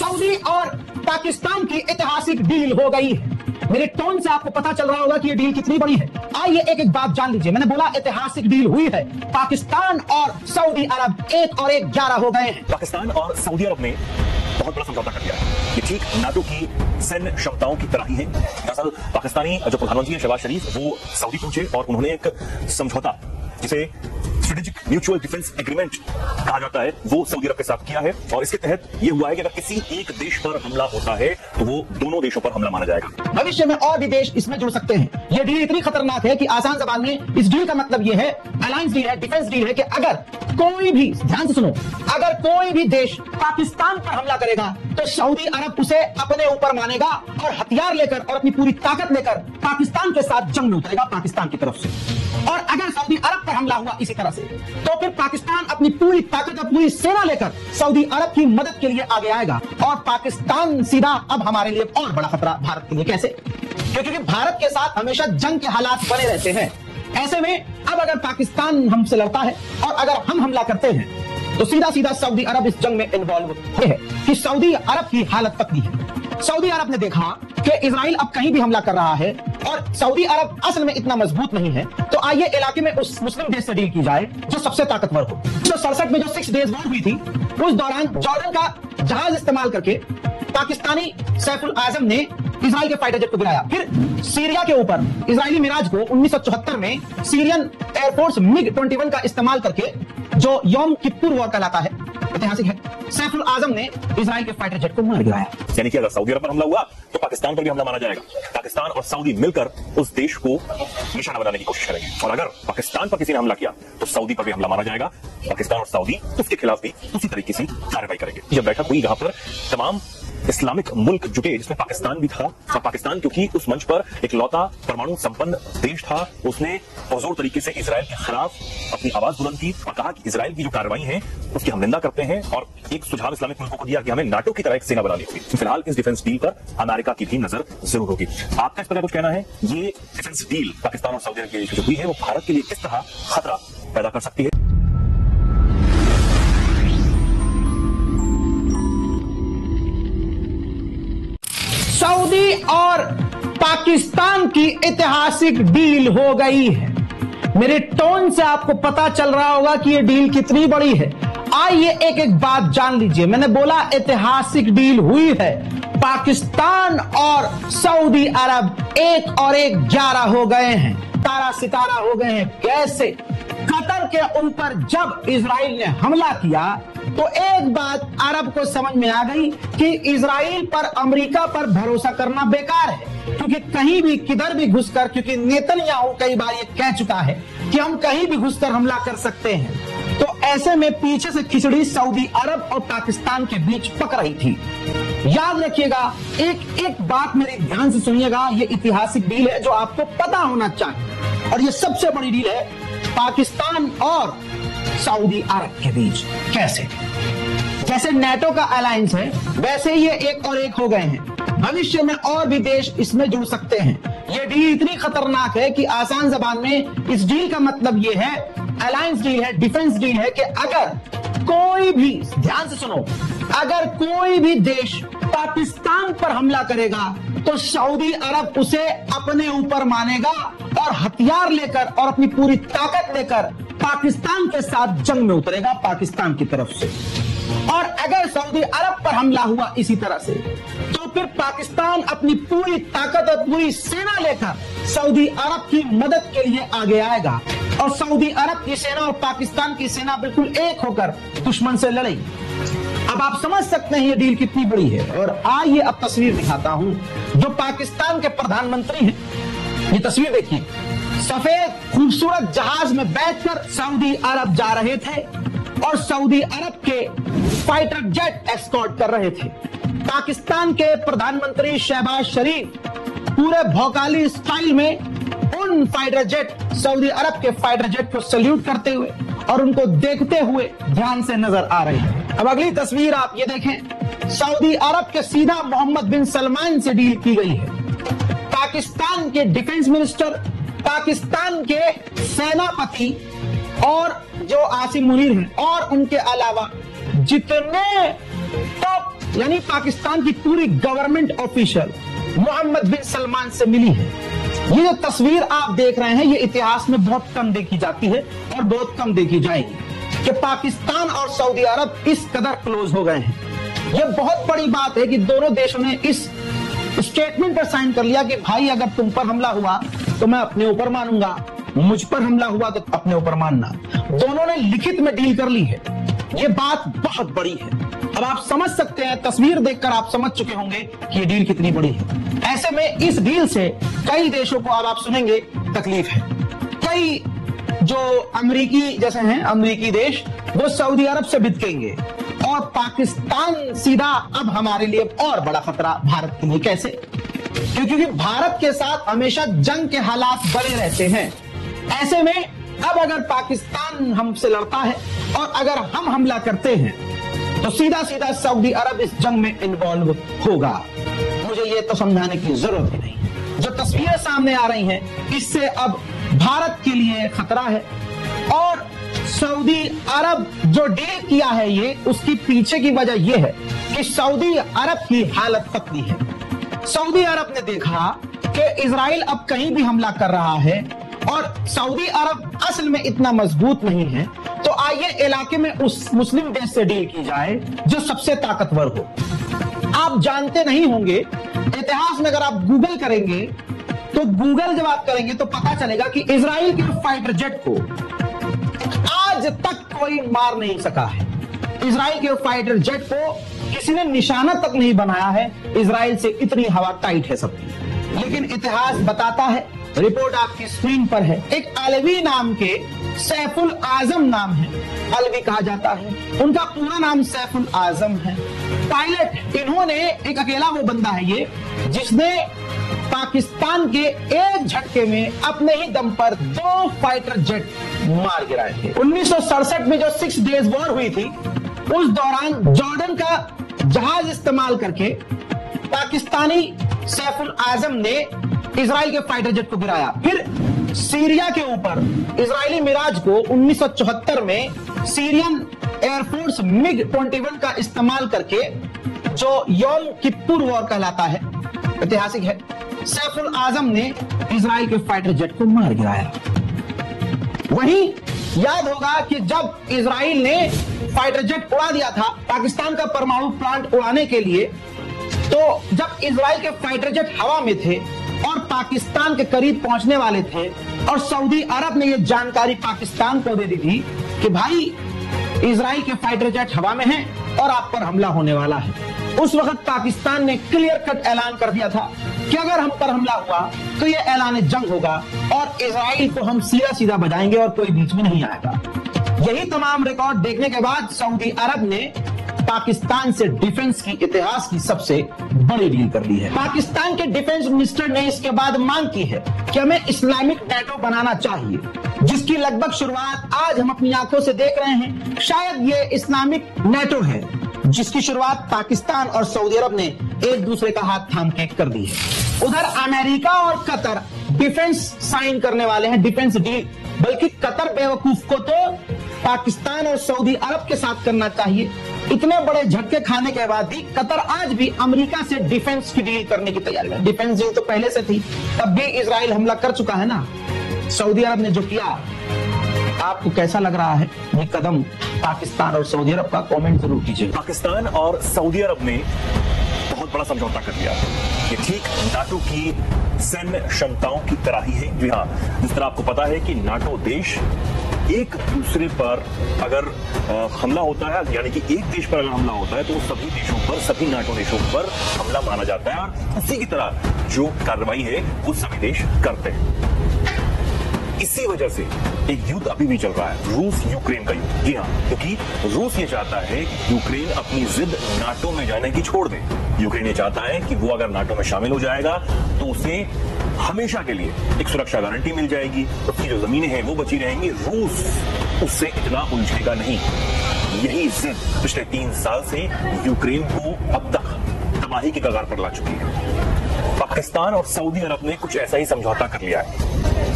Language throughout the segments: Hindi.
सऊदी और पाकिस्तान की ऐतिहासिक डील हो गई है। मेरे टोन से आपको पता चल रहा होगा कि ये डील कितनी बड़ी है। आइए एक एक बात जान लीजिए। मैंने बोला ऐतिहासिक डील हुई है। पाकिस्तान और सऊदी अरब 1 और 1 11 हो गए हैं। पाकिस्तान और सऊदी अरब ने बहुत बड़ा समझौता कर दिया है। ये ठीक नाटो की सैन्य क्षमताओं की तरह ही है। दरअसल पाकिस्तानी जो प्रधानमंत्री है शहबाज शरीफ, वो सऊदी पहुंचे और उन्होंने एक समझौता, जिसे स्ट्रेटेजिक म्यूचुअल डिफेंस एग्रीमेंट कहा जाता है, वो सऊदी अरब के साथ किया है। और इसके तहत ये हुआ है कि अगर किसी एक देश पर हमला होता है तो वो दोनों देशों पर हमला माना जाएगा। भविष्य में और भी देश इसमें जुड़ सकते हैं। ये डील इतनी खतरनाक है कि आसान जबान में इस डील का मतलब ये है, अलायंस डील है, डिफेंस डील है कि अगर कोई भी, ध्यान से सुनो, अगर कोई भी देश पाकिस्तान पर हमला करेगा तो सऊदी अरब उसे अपने ऊपर मानेगा और हथियार लेकर और अपनी पूरी ताकत लेकर पाकिस्तान के साथ जंग में उतरेगा पाकिस्तान की तरफ से। और अगर सऊदी अरब पर हमला हुआ इसी तरह से, तो फिर पाकिस्तान अपनी पूरी ताकत और पूरी सेना लेकर सऊदी अरब की मदद के लिए आगे आएगा। और पाकिस्तान सीधा अब हमारे लिए और बड़ा खतरा भारत के लिए। कैसे? क्योंकि भारत के साथ हमेशा जंग के हालात बने रहते हैं। ऐसे में अब अगर पाकिस्तान हमसे लड़ता है और अगर हम हमला करते हैं तो सीधा सीधा सऊदी अरब इस जंग में इन्वॉल्व है कि सऊदी अरब की हालत पतली है। सऊदी अरब ने देखा कि इजराइल अब कहीं भी हमला कर रहा है और सऊदी अरब असल में इतना मजबूत नहीं है, तो आइए इलाके में उस मुस्लिम देश से डील की जाए जो सबसे ताकतवर हो। 1967 में जो 6 डेज वॉर हुई थी, उस दौरान जॉर्डन का जहाज इस्तेमाल करके पाकिस्तानी सैफुल आजम ने इजराइल के फाइटर जेट को गिराया। फिर सीरिया के ऊपर इजरायली मिराज को 1974 में सीरियन एयरफोर्स MiG-21 का इस्तेमाल करके, जो योम किप्पुर वॉर कहलाता है, ऐतिहासिक है, सैफुल आजम ने इजराइल के फाइटर जेट को मार गिराया। यानी कि अगर सऊदी अरब पर हमला हुआ तो पाकिस्तान पर भी हमला माना जाएगा। पाकिस्तान और सऊदी मिलकर उस देश को निशाना बनाने की कोशिश करेंगे। और अगर पाकिस्तान पर किसी ने हमला किया तो सऊदी पर भी हमला माना जाएगा। पाकिस्तान और सऊदी उसके खिलाफ भी उसी तरीके से कार्रवाई करेंगे। जब बैठक हुई, यहाँ पर तमाम इस्लामिक मुल्क जुटे, जिसमें पाकिस्तान भी था। और पाकिस्तान क्योंकि उस मंच पर एक लौता परमाणु संपन्न देश था, उसने पुरजोर तरीके से इजराइल के खिलाफ अपनी आवाज बुलंद की और कहा कि इजराइल की जो कार्रवाई है उसकी हम निंदा करते हैं। और एक सुझाव इस्लामिक मुल्कों को दिया कि हमें नाटो की तरह एक सेना बनानी होगी। फिलहाल इस डिफेंस डील पर अमेरिका की भी नजर जरूर होगी। आपका इस पर कुछ कहना है? ये डिफेंस डील पाकिस्तान और सऊदी अरब के जो हुई है, वो भारत के लिए किस तरह खतरा पैदा कर सकती है? सऊदी और पाकिस्तान की ऐतिहासिक डील हो गई है। मेरे टोन से आपको पता चल रहा होगा कि यह डील कितनी बड़ी है। आइए एक एक बात जान लीजिए। मैंने बोला ऐतिहासिक डील हुई है। पाकिस्तान और सऊदी अरब 1 और 1 11 हो गए हैं, तारा सितारा हो गए हैं। कैसे? कतर के ऊपर जब इजराइल ने हमला किया तो एक बात अरब को समझ में आ गई कि इजराइल पर, अमेरिका पर भरोसा करना बेकार है। क्योंकि कहीं भी किधर भी घुसकर, क्योंकि नेतन्याहू कई बार ये कह चुका है कि हम कहीं भी घुसकर हमला कर सकते हैं, तो ऐसे में पीछे से खिचड़ी सऊदी अरब और पाकिस्तान के बीच पक रही थी। याद रखिएगा, एक एक बात मेरी ध्यान से सुनिएगा। ये ऐतिहासिक डील है जो आपको पता होना चाहिए, और ये सबसे बड़ी डील है पाकिस्तान और सऊदी अरब के बीच। कैसे? जैसे नाटो का अलायंस है, वैसे ये 1 और 1 हो गए हैं। भविष्य में और भी देश इसमें जुड़ सकते हैं। ये डील इतनी खतरनाक है कि आसान जबान में इस डील का मतलब ये है, अलायंस डील है, डिफेंस डील है कि अगर कोई भी, ध्यान से सुनो, अगर कोई भी देश पाकिस्तान पर हमला करेगा तो सऊदी अरब उसे अपने ऊपर मानेगा और हथियार लेकर और अपनी पूरी ताकत लेकर पाकिस्तान के साथ जंग में उतरेगा पाकिस्तान की तरफ से। और अगर सऊदी अरब पर हमला हुआ इसी तरह से, तो फिर पाकिस्तान अपनी पूरी ताकत और पूरी सेना लेकर सऊदी अरब की मदद के लिए आगे आएगा। और सऊदी अरब की सेना और पाकिस्तान की सेना बिल्कुल एक होकर दुश्मन से लड़ेगी। अब आप समझ सकते हैं ये डील कितनी बड़ी है। और आइए अब तस्वीर दिखाता हूं। जो पाकिस्तान के प्रधानमंत्री हैं, ये तस्वीर देखिए। सफेद खूबसूरत जहाज में बैठकर सऊदी अरब जा रहे थे और सऊदी अरब के फाइटर जेट एस्कॉर्ट कर रहे थे। पाकिस्तान के प्रधानमंत्री शहबाज शरीफ पूरे भौकाली स्टाइल में उन फाइटर जेट, सऊदी अरब के फाइटर जेट को सल्यूट करते हुए और उनको देखते हुए ध्यान से नजर आ रहे हैं। अब अगली तस्वीर आप ये देखें। सऊदी अरब के सीधा मोहम्मद बिन सलमान से डील की गई है। पाकिस्तान के डिफेंस मिनिस्टर, पाकिस्तान के सेनापति और जो आसिम मुनीर हैं, और उनके अलावा जितने टॉप यानी पाकिस्तान की पूरी गवर्नमेंट ऑफिशियल मोहम्मद बिन सलमान से मिली है। ये जो तस्वीर आप देख रहे हैं, ये इतिहास में बहुत कम देखी जाती है और बहुत कम देखी जाएगी कि पाकिस्तान और सऊदी अरब इस कदर क्लोज हो गए हैं। ये बहुत बड़ी बात है कि दोनों देशों ने इस स्टेटमेंट पर साइन कर लिया कि भाई अगर तुम पर हमला हुआ तो मैं अपने ऊपर मानूंगा, मुझ पर हमला हुआ तो अपने ऊपर मानना। दोनों ने लिखित में डील कर ली है। ये बात बहुत बड़ी है। अब आप समझ सकते हैं, तस्वीर देखकर आप समझ चुके होंगे कि ये डील कितनी बड़ी है। ऐसे में इस डील से कई देशों को, अब आप सुनेंगे, तकलीफ है। कई जो अमेरिकी जैसे हैं, अमेरिकी देश, वो सऊदी अरब से बिदकेंगे और पाकिस्तान सीधा अब हमारे लिए और बड़ा खतरा भारत के लिए। कैसे? क्योंकि भारत के साथ हमेशा जंग के हालात बने रहते हैं। ऐसे में अब अगर पाकिस्तान हमसे लड़ता है और अगर हम हमला करते हैं तो सीधा सीधा सऊदी अरब इस जंग में इन्वॉल्व होगा। मुझे ये तो समझाने की जरूरत ही नहीं। जो तस्वीरें सामने आ रही हैं, इससे अब भारत के लिए खतरा है। और सऊदी अरब जो डील किया है, ये उसकी पीछे की वजह यह है कि सऊदी अरब की हालत पतली है। सऊदी अरब ने देखा कि इजराइल अब कहीं भी हमला कर रहा है और सऊदी अरब असल में इतना मजबूत नहीं है, तो आइए इलाके में उस मुस्लिम देश से डील की जाए जो सबसे ताकतवर हो। आप जानते नहीं होंगे, इतिहास में अगर आप गूगल करेंगे तो गूगल जब आप करेंगे तो पता चलेगा कि इजराइल के फाइटर जेट को आज तक कोई मार नहीं सका है। इजराइल के फाइटर जेट को किसी ने निशाना तक नहीं बनाया है। इजराइल से इतनी हवा टाइट है सबकी। लेकिन इतिहास बताता है, रिपोर्ट आपकी स्क्रीन पर है, एक अलवी नाम के सैफुल आजम नाम है, अलवी कहा जाता है, उनका पूरा नाम सैफुल आजम है। पायलट, इन्होंने एक अकेला वो बंदा है ये जिसने पाकिस्तान के एक झटके में अपने ही दम पर 2 फाइटर जेट मार गिराए थे। 1967 में जो 6 डेज वॉर हुई थी, उस दौरान जॉर्डन का जहाज इस्तेमाल करके पाकिस्तानी सैफुल आजम ने इजराइल के फाइटर जेट को गिराया। फिर सीरिया के ऊपर इजरायली मिराज को 1974 में सीरियन एयरफोर्स MiG-21 का इस्तेमाल करके, जो योम किप्पुर वॉर कहलाता है, ऐतिहासिक है, सैफुल आजम ने इजराइल के फाइटर जेट को मार गिराया। वहीं याद होगा कि जब इजराइल ने फाइटर जेट उड़ा दिया था पाकिस्तान का परमाणु प्लांट उड़ाने के लिए, तो जब इजराइल के फाइटर जेट हवा में थे और पाकिस्तान के करीब पहुंचने वाले थे और सऊदी अरब ने यह जानकारी पाकिस्तान को दे दी थी कि भाई इजराइल के फाइटर जेट हवा में हैं और आप पर हमला होने वाला है, उस वक्त पाकिस्तान ने क्लियर कट ऐलान कर दिया था कि अगर हम पर हमला हुआ तो यह ऐलान जंग होगा और इजराइल को हम सीधा सीधा बजाएंगे और कोई बीच में नहीं आएगा। यही तमाम रिकॉर्ड देखने के बाद सऊदी अरब ने पाकिस्तान से डिफेंस की इतिहास की सबसे बड़ी डील कर ली है। पाकिस्तान के डिफेंस मिनिस्टर ने इसके बाद मांग की है कि हमें इस्लामिक नेटो बनाना चाहिए, जिसकी लगभग शुरुआत आज हम अपनी आंखों से देख रहे हैं। शायद ये इस्लामिक नेटो है जिसकी शुरुआत पाकिस्तान और सऊदी अरब ने एक दूसरे का हाथ थाम के कर दी है। उधर अमेरिका और कतर डिफेंस साइन करने वाले हैं, डिफेंस डील, बल्कि कतर बेवकूफ को तो पाकिस्तान और सऊदी अरब के साथ करना चाहिए। इतने बड़े झटके खाने के बाद भी कतर आज भी अमेरिका से डिफेंस की डील करने की तैयारी है। डिफेंस डील तो पहले से थी, तब भी इजराइल हमला कर चुका है ना। सऊदी अरब ने जो किया, आपको कैसा लग रहा है ये कदम पाकिस्तान और सऊदी अरब का? कमेंट जरूर कीजिए। पाकिस्तान और सऊदी अरब ने बहुत बड़ा समझौता कर लिया। ये ठीक नाटो की सैन्य क्षमताओं की तरह ही है। जी हाँ, जिस तरह आपको पता है कि नाटो देश एक दूसरे पर अगर हमला होता है, यानी कि एक देश पर अगर हमला होता है तो वो सभी देशों पर, सभी नाटो देशों पर हमला माना जाता है और उसी की तरह जो कार्रवाई है वो सभी देश करते हैं। इसी वजह से एक युद्ध अभी भी चल रहा है, रूस यूक्रेन का युद्ध। जी हाँ, क्योंकि रूस ये चाहता है कि यूक्रेन अपनी जिद नाटो में जाने की छोड़ दे। यूक्रेन ये चाहता है कि वो अगर नाटो में शामिल हो जाएगा तो उसे हमेशा के लिए एक सुरक्षा गारंटी मिल जाएगी, उसकी जो जमीनें हैं वो बची रहेंगी, रूस उससे इतना उलझेगा नहीं। यही जिद पिछले 3 साल से यूक्रेन को अब तक तबाही की कगार पर ला चुकी है। पाकिस्तान और सऊदी अरब ने कुछ ऐसा ही समझौता कर लिया है।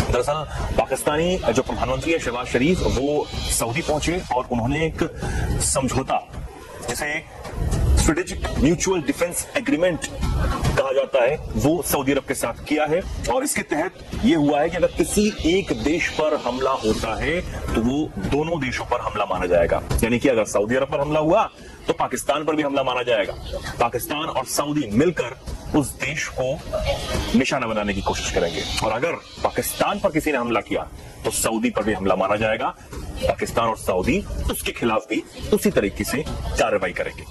दरअसल पाकिस्तानी जो प्रधानमंत्री है शहबाज शरीफ, वो सऊदी पहुंचे और उन्होंने एक समझौता, जिसे स्ट्रेटेजिक म्यूचुअल डिफेंस एग्रीमेंट कहा जाता है, वो सऊदी अरब के साथ किया है। और इसके तहत ये हुआ है कि अगर किसी एक देश पर हमला होता है तो वो दोनों देशों पर हमला माना जाएगा। यानी कि अगर सऊदी अरब पर हमला हुआ तो पाकिस्तान पर भी हमला माना जाएगा। पाकिस्तान और सऊदी मिलकर उस देश को निशाना बनाने की कोशिश करेंगे, और अगर पाकिस्तान पर किसी ने हमला किया तो सऊदी पर भी हमला माना जाएगा। पाकिस्तान और सऊदी उसके खिलाफ भी उसी तरीके से कार्रवाई करेंगे।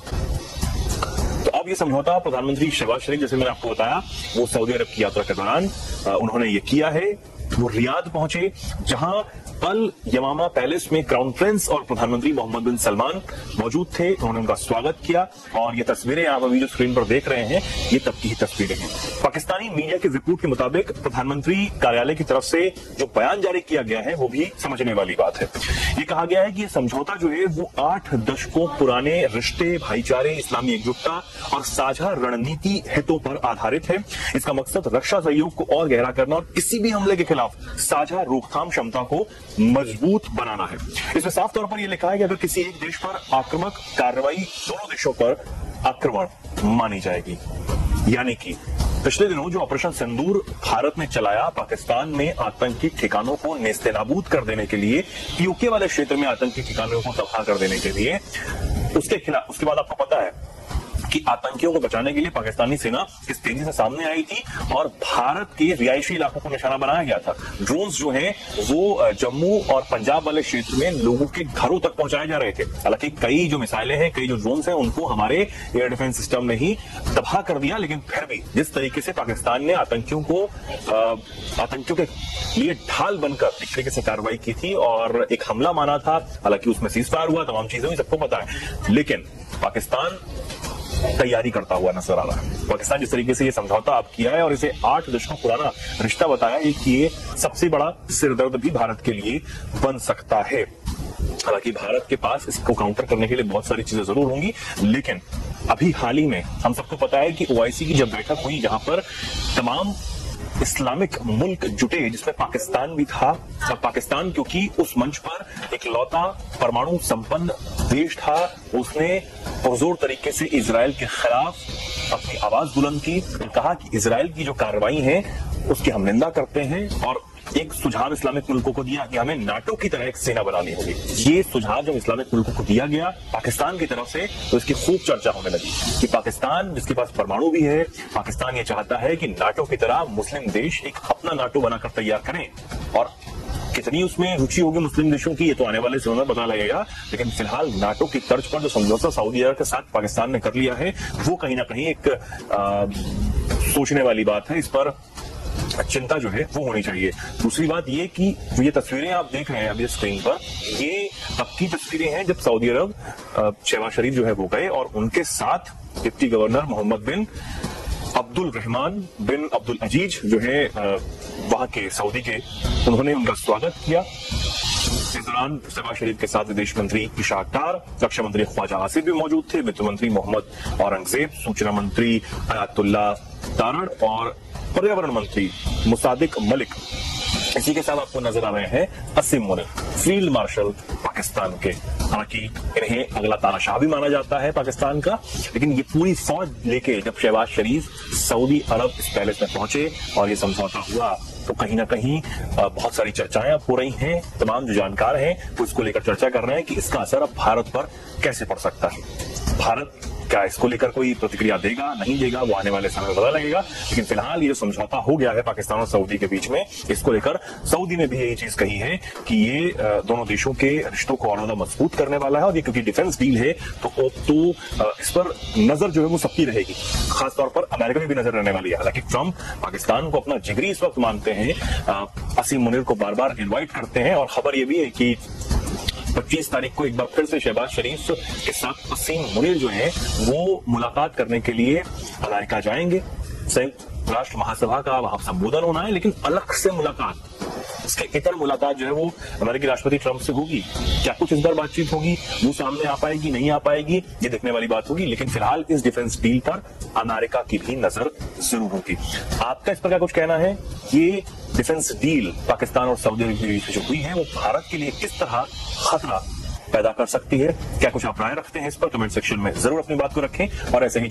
तो अब ये समझौता प्रधानमंत्री शहबाज शरीफ, जैसे मैंने आपको बताया, वो सऊदी अरब की यात्रा के दौरान उन्होंने ये किया है। वो रियाद पहुंचे, जहां अल यमामा पैलेस में क्राउन प्रिंस और प्रधानमंत्री मोहम्मद बिन सलमान मौजूद थे। उन्होंने उनका स्वागत किया, और ये तस्वीरें आप अभी जो स्क्रीन पर देख रहे हैं, ये तब की ही तस्वीरें हैं। पाकिस्तानी मीडिया की रिपोर्ट के मुताबिक प्रधानमंत्री कार्यालय की तरफ से जो बयान जारी किया गया है वो भी समझने वाली बात है। ये कहा गया है कि ये समझौता जो है वो 8 दशकों पुराने रिश्ते, भाईचारे, इस्लामी एकजुटता और साझा रणनीति हितों पर आधारित है। इसका मकसद रक्षा सहयोग को और गहरा करना और किसी भी हमले के खिलाफ साझा रोकथाम क्षमता को मजबूत बनाना है। इसमें साफ तौर पर यह लिखा है कि अगर किसी एक देश पर आक्रामक कार्रवाई दोनों देशों पर आक्रमण मानी जाएगी। यानी कि पिछले दिनों जो ऑपरेशन सिंदूर भारत ने चलाया पाकिस्तान में आतंकी ठिकानों को नेस्तनाबूद कर देने के लिए, पीओके वाले क्षेत्र में आतंकी ठिकानों को तबाह कर देने के लिए, उसके खिलाफ उसके बाद आपको पता है कि आतंकियों को बचाने के लिए पाकिस्तानी सेना किस तेजी से सामने आई थी और भारत के रिहायशी इलाकों को निशाना बनाया गया था। ड्रोन्स जो हैं वो जम्मू और पंजाब वाले क्षेत्र में लोगों के घरों तक पहुंचाए जा रहे थे। हालांकि कई जो मिसाइलें हैं, कई जो ड्रोन्स हैं, उनको हमारे एयर डिफेंस सिस्टम ने ही तबाह कर दिया। लेकिन फिर भी जिस तरीके से पाकिस्तान ने आतंकियों के लिए ढाल बनकर एक तरीके से कार्रवाई की थी और एक हमला माना था, हालांकि उसमें सीजफायर हुआ, तमाम चीजें हुई, सबको पता है। लेकिन पाकिस्तान तैयारी करता हुआ नजर आ रहा है। पाकिस्तान जिस तरीके से ये समझौता आप किया है और इसे 8 दशकों पुराना रिश्ता बताया है कि ये सबसे बड़ा सिरदर्द भी भारत के लिए बन सकता है। हालांकि भारत के पास इसको काउंटर करने के लिए बहुत सारी चीजें जरूर होंगी, लेकिन अभी हाल ही में हम सबको पता है कि OIC की जब बैठक हुई, जहां पर तमाम इस्लामिक मुल्क जुटे, जिसमें पाकिस्तान भी था, और पाकिस्तान क्योंकि उस मंच पर एक लौता परमाणु संपन्न देश था, उसने पुरजोर तरीके से इजराइल के खिलाफ अपनी आवाज बुलंद की और कहा कि इजराइल की जो कार्रवाई है उसकी हम निंदा करते हैं, और एक सुझाव इस्लामिक मुल्कों को दिया कि हमें नाटो की तरह एक सेना बनानी होगी। ये सुझाव जब इस्लामिक मुल्कों को दिया गया पाकिस्तान की तरफ से, तो इसकी खूब चर्चा होने लगी कि पाकिस्तान, जिसके पास परमाणु भी है, पाकिस्तान ये चाहता है कि नाटो की तरह मुस्लिम देश एक अपना नाटो बनाकर तैयार करें। और कितनी उसमें रुचि होगी मुस्लिम देशों की, ये तो आने वाले समय में पता लगेगा। लेकिन फिलहाल नाटो की तर्ज पर जो समझौता सऊदी अरब के साथ पाकिस्तान ने कर लिया है, वो कहीं ना कहीं एक सोचने वाली बात है। इस पर चिंता जो है वो होनी चाहिए। दूसरी बात ये कि ये तस्वीरें आप देख रहे हैं अभी स्क्रीन पर, ये अब की तस्वीरें हैं जब सऊदी अरब शहबाज शरीफ जो है वो गए और उनके साथ डिप्टी गवर्नर मोहम्मद बिन अब्दुल रहमान बिन अब्दुल अजीज जो है वहां के सऊदी के, उन्होंने उनका स्वागत किया। इस दौरान शहबाज शरीफ के साथ विदेश मंत्री इशाक डार, रक्षा मंत्री ख्वाजा आसिफ भी मौजूद थे, वित्त मंत्री मोहम्मद औरंगजेब, सूचना मंत्री अयातुल्ला तारड़ और पर्यावरण मंत्री मुसादिक मलिक। इसी के साथ आपको नजर आ रहे हैं असीम मुनीर, फील्ड मार्शल पाकिस्तान के। हालांकि इन्हें अगला तानाशाह भी माना जाता है पाकिस्तान का, लेकिन ये पूरी फौज लेके जब शहबाज शरीफ सऊदी अरब इस पैलेस में पहुंचे और ये समझौता हुआ, तो कहीं ना कहीं बहुत सारी चर्चाएं अब हो रही हैं। तमाम जो जानकार हैं वो इसको लेकर चर्चा कर रहे हैं कि इसका असर अब भारत पर कैसे पड़ सकता है। भारत क्या इसको लेकर कोई प्रतिक्रिया देगा, नहीं देगा, वो आने वाले समय में पता लगेगा। लेकिन फिलहाल ये जो समझौता हो गया है पाकिस्तान और सऊदी के बीच में, इसको लेकर सऊदी ने भी यही चीज कही है कि ये दोनों देशों के रिश्तों को और ज्यादा मजबूत करने वाला है। और ये क्योंकि डिफेंस डील है तो इस पर नजर जो है वो सबकी रहेगी, खासतौर पर अमेरिका में भी नजर रहने वाली है। हालांकि ट्रंप पाकिस्तान को अपना जिगरी इस वक्त मानते हैं, असीम मुनीर को बार बार इन्वाइट करते हैं, और खबर ये भी है कि 25 तारीख को एक बार फिर से शहबाज शरीफ के साथ असीम मुनीर जो है वो मुलाकात करने के लिए अमेरिका जाएंगे। संयुक्त राष्ट्र महासभा का वहां संबोधन होना है, लेकिन अलग से मुलाकात, इसके इतर मुलाकात जो है वो अमेरिकी राष्ट्रपति ट्रंप से होगी। क्या कुछ इस बार बातचीत होगी, वो सामने आ पाएगी, नहीं आ पाएगी, ये देखने वाली बात होगी। लेकिन फिलहाल इस डिफेंस डील पर अमेरिका की भी नजर जरूर होगी। आपका इस पर क्या कुछ कहना है? ये डिफेंस डील पाकिस्तान और सऊदी अरब के बीच जो हुई है वो भारत के लिए किस तरह खतरा पैदा कर सकती है। क्या कुछ आप राय रखते हैं इस पर? कमेंट सेक्शन में जरूर अपनी बात को रखें और ऐसे ही